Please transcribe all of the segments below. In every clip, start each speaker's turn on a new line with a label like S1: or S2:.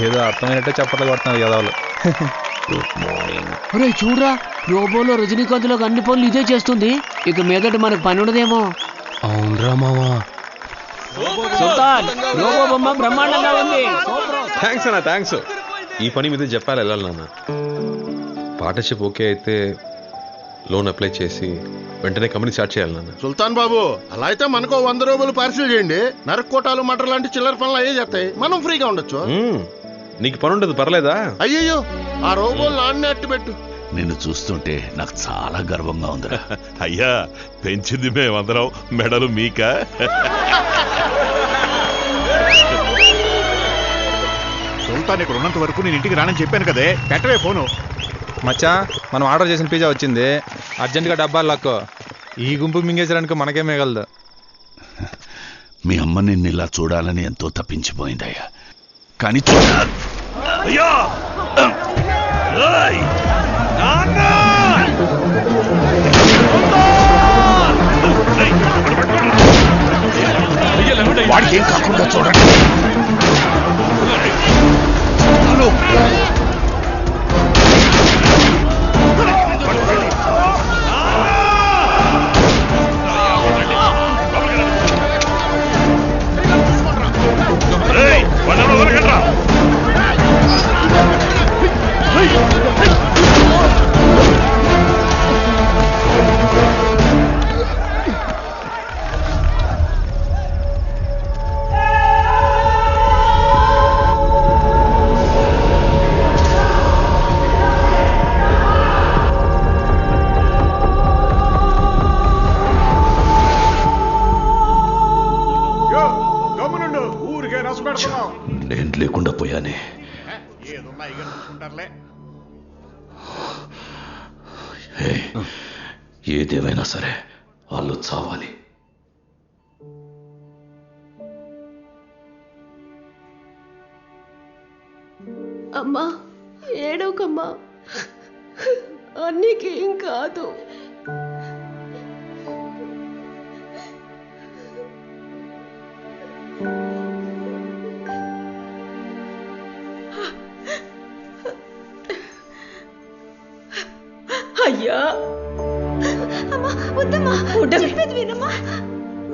S1: ఏదో అర్థమైనట్టే చెప్పట్లు కొడుతున్నారు యదవలు.
S2: Good morning.
S3: ఒరే చూడరా, రోబోలో రజనీకాంత్లో అన్ని పనులు ఇదే చేస్తుంది. ఇక మీదట మనకు పని ఉండదేమో.
S2: అవునరా మామా.
S3: సుల్తాన్, రోబో బొమ్మ బ్రహ్మాండంగా ఉంది.
S4: థ్యాంక్స్ అన్న, థ్యాంక్స్. ఈ పని మీద చెప్పాలి వెళ్ళాలి నాన్న. పార్ట్నర్షిప్ ఓకే అయితే లోన్ అప్లై చేసి వెంటనే కంపెనీ స్టార్ట్ చేయాలి నాన్న.
S5: సుల్తాన్ బాబు, అలా అయితే మనకు 100 రూపాయలు పార్సిల్ చేయండి. నరక్కోటాలు మటర్ లాంటి చిల్లర పనులు అయ్యే చేస్తాయి, మనం ఫ్రీగా ఉండొచ్చు.
S4: నీకు పని ఉండదు, పర్లేదా?
S5: అయ్యయ్యో, ఆ రోబోలు నాన్నే అట్టు పెట్టు.
S6: నిన్ను చూస్తుంటే నాకు చాలా గర్వంగా ఉందిరా.
S7: అయ్యా, పెంచింది మేమందరం, మెడలు మీక.
S6: సుల్తాన్ ఇక్కడ ఉన్నంత వరకు నేను ఇంటికి రానని చెప్పాను కదే, పెట్టవే ఫోను.
S1: మచ్చా, మనం ఆర్డర్ చేసిన పిజ్జా వచ్చింది. అర్జెంటుగా డబ్బాలు లాక్కో. ఈ గుంపు మింగేసడానికి మనకే మిగలదు.
S6: మీ అమ్మ నిన్ను ఇలా చూడాలని ఎంతో తప్పించిపోయిందయ్యా, కానీ చూడాలి. అయ్యా, వాడికి ఏం కాకుండా చూడండి. నేను లేకుండా పోయానే. ఏదేమైనా సరే వాళ్ళు చావాలి.
S8: అమ్మా, ఏడవకమ్మా, అన్నికేం కాదు. అయ్యా,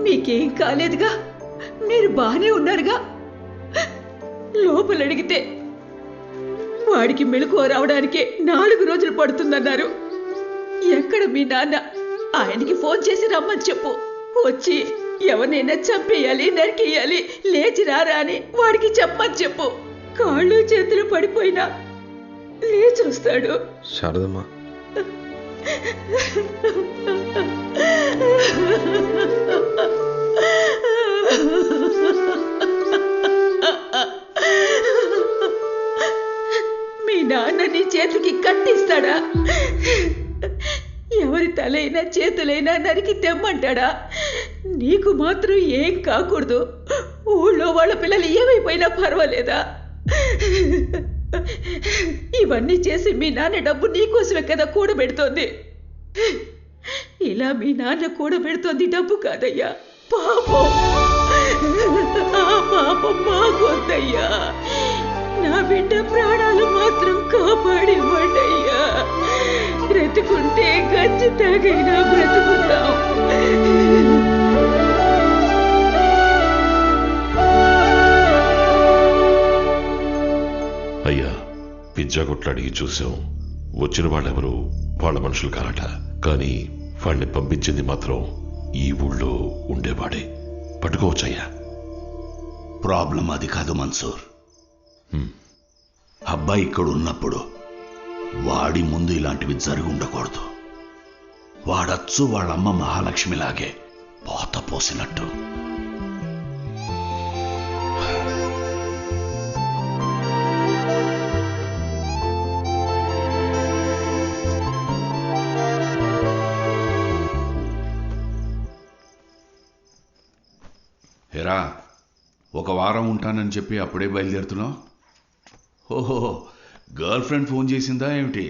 S8: మీకేం కాలేదుగా, మీరు బానే ఉన్నారుగా. లోపల అడిగితే వాడికి మెలకువ రావడానికే 4 రోజులు పడుతుందన్నారు. ఎక్కడ మీ నాన్న? ఆయనకి ఫోన్ చేసి రమ్మని చెప్పు. వచ్చి ఎవరినైనా చంపేయాలి, నరికేయాలి, లేచి రారా అని వాడికి చెప్పమని చెప్పు. కాళ్ళు చేతులు పడిపోయినా లేచి వస్తాడు.
S4: శారదమ్మా,
S8: మీ నాన్న నీ చేతికి కట్టిస్తాడా? ఎవరి తలైనా చేతులైనా నరికి తెమ్మంటాడా? నీకు మాత్రం ఏం కాకూడదు. ఊళ్ళో వాళ్ళ పిల్లలు ఏమైపోయినా పర్వాలేదా? ఇవన్నీ చేసి మీ నాన్న డబ్బు నీకోసమే కదా కూడబెడుతోంది. ఇలా మీ నాన్న కూడబెడుతోంది డబ్బు కాదయ్యా, పాపం. పాపం మాకొద్దయ్యా. నా బిడ్డ ప్రాణాలు మాత్రం కాపాడివ్వండి అయ్యా. బ్రతుకుంటే గంజి తాగైనా బ్రతుకుతాం.
S7: అయ్యా, పిజ్జా కొట్లు అడిగి చూసాం. వచ్చిన వాళ్ళెవరు వాళ్ళ మనుషులు కారట. కానీ వాడిని పంపించింది మాత్రం ఈ ఊళ్ళో ఉండేవాడే. పట్టుకోవచ్చయ్యా.
S6: ప్రాబ్లం అది కాదు మన్సూర్. అబ్బాయి ఇక్కడ ఉన్నప్పుడు వాడి ముందు ఇలాంటివి జరిగి ఉండకూడదు. వాడచ్చు వాళ్ళమ్మ మహాలక్ష్మిలాగే పోత పోసినట్టు. హెరా, 1 వారం ఉంటానని చెప్పి అప్పుడే బయలుదేరుతున్నావు? ఓహో, గర్ల్ ఫ్రెండ్ ఫోన్ చేసిందా ఏమిటి?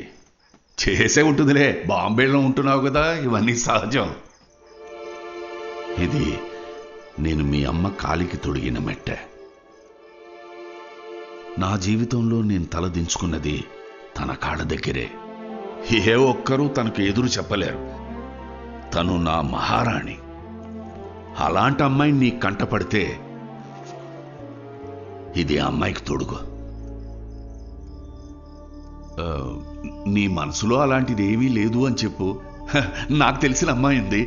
S6: చేసే ఉంటుందిలే, బాంబేలో ఉంటున్నావు కదా, ఇవన్నీ సహజం. ఇది నేను మీ అమ్మ కాలికి తొడిగిన మెట్టె. నా జీవితంలో నేను తలదించుకున్నది తన కాళ్ళ దగ్గరే. ఏ ఒక్కరూ తనకు ఎదురు చెప్పలేరు. తను నా మహారాణి. అలాంటి అమ్మాయిని నీ కంటపడితే ఇది ఆ అమ్మాయికి తొడుగు. నీ మనసులో అలాంటిది ఏమీ లేదు అని చెప్పు. నాకు తెలిసిన అమ్మాయి ఉంది,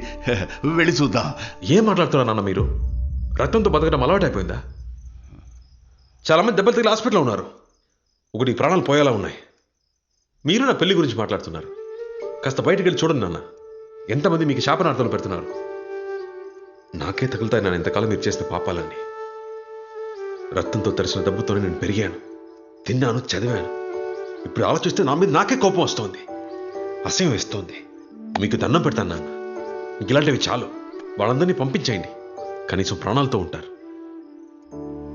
S6: వెళ్ళి చూద్దాం.
S4: ఏం మాట్లాడుతున్నారు నాన్న మీరు? రక్తంతో బతకడం అలవాటైపోయిందా? చాలా మంది దెబ్బలు తగిలి హాస్పిటల్లో ఉన్నారు. ఒకటి ప్రాణాలు పోయేలా ఉన్నాయి. మీరు నా పెళ్లి గురించి మాట్లాడుతున్నారు. కాస్త బయటికి వెళ్ళి చూడండి నాన్న. ఎంతమంది మీకు శాపనార్థాలు పెడుతున్నారు. నాకే తగులుతాయి నాన్న ఇంతకాలం మీరు చేసిన పాపాలన్నీ. రక్తంతో తరిసిన దెబ్బతోనే నేను పెరిగాను, తిన్నాను, చదివాను. ఇప్పుడు ఆలోచిస్తే నా మీద నాకే కోపం వస్తోంది, అసహ్యం వేస్తోంది. మీకు దండం పెడతాను నాన్న. మీకు ఇలాంటివి చాలు. వాళ్ళందరినీ పంపించేయండి. కనీసం ప్రాణాలతో ఉంటారు.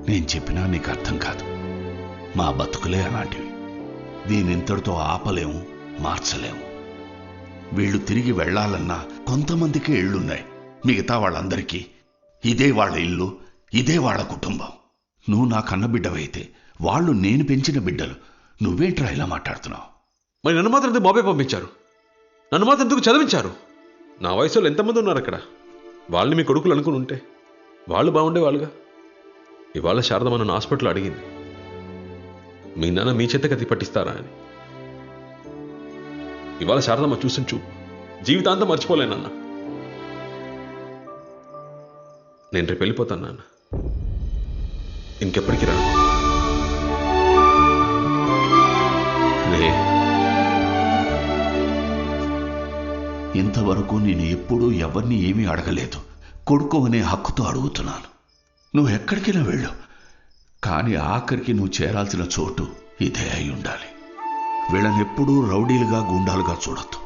S6: నేను చెప్పినా నీకు అర్థం కాదు. మా బతుకులే అలాంటివి. దీని ఇంతటితో ఆపలేము, మార్చలేము. వీళ్ళు తిరిగి వెళ్లాలన్నా కొంతమందికే ఇళ్లున్నాయి. మిగతా వాళ్ళందరికీ ఇదే వాళ్ళ ఇల్లు, ఇదే వాళ్ళ కుటుంబం. నువ్వు నా కన్నబిడ్డవైతే వాళ్ళు నేను పెంచిన బిడ్డలు. నువ్వేంట్రా ఇలా మాట్లాడుతున్నావు?
S4: మరి నన్ను మాత్రం ఎందుకు బాబాయ్ పంపించారు? నన్ను మాత్రం ఎందుకు చదివించారు? నా వయసులో ఎంతమంది ఉన్నారు అక్కడ? వాళ్ళని మీ కొడుకులు అనుకుని ఉంటే వాళ్ళు బాగుండేవాళ్ళుగా. ఇవాళ శారదమ్మ నన్ను హాస్పిటల్లో అడిగింది, మీ నాన్న మీ చేత కత్తి పట్టిస్తారా అని. ఇవాళ శారదమ్మ చూసిన చూపు జీవితాంతం మర్చిపోలేనన్నా. నేను రేపు వెళ్ళిపోతాను నాన్న. ఇంకెప్పటికీ రాను.
S6: ఇంతవరకు నేను ఎప్పుడూ ఎవరిని ఏమీ అడగలేదు. కొడుకు అనే హక్కుతో అడుగుతున్నాను. నువ్వు ఎక్కడికైనా వెళ్ళు, కానీ ఆఖరికి నువ్వు చేరాల్సిన చోటు ఇదే అయి ఉండాలి. వీళ్ళనెప్పుడూ రౌడీలుగా, గుండాలుగా చూడొద్దు.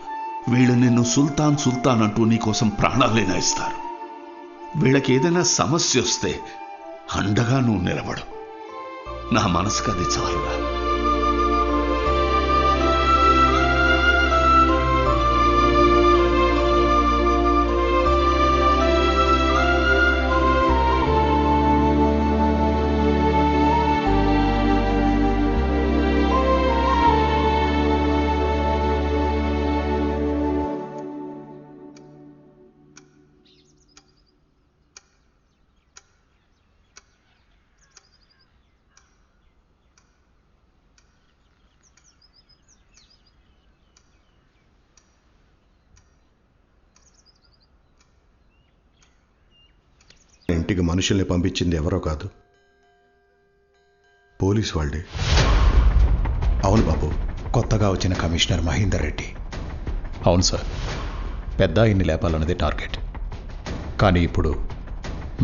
S6: వీళ్ళు నిన్ను సుల్తాన్ సుల్తాన్ అంటూ నీకోసం ప్రాణాలైనా ఇస్తారు. వీళ్ళకి ఏదైనా సమస్య వస్తే అండగా నువ్వు నిలబడు. నా మనసుకు అది చాలుగా.
S9: ఇంటికి మనుషుల్ని పంపించింది ఎవరో కాదు, పోలీస్ వాళ్ళే.
S10: అవును బాబు, కొత్తగా వచ్చిన కమిషనర్ మహేందర్ రెడ్డి. అవును సార్, పెద్ద ఇన్ని లేపాలన్నది టార్గెట్. కానీ ఇప్పుడు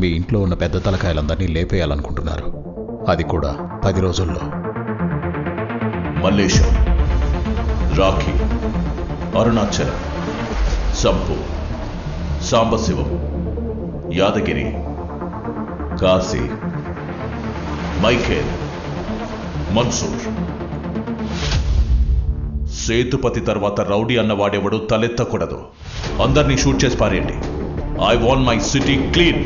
S10: మీ ఇంట్లో ఉన్న పెద్ద తలకాయలందరినీ లేపేయాలనుకుంటున్నారు. అది కూడా 10 రోజుల్లో.
S2: మల్లేశం, రాఖీ, అరుణాచలం, సంపు, సాంబశివం, యాదగిరి, కాశీ, మైఖేల్, మన్సూర్. సేతుపతి తర్వాత రౌడీ అన్నవాడెవడు తలెత్తకూడదు. అందరినీ షూట్ చేసి పారేయండి. I want my city clean.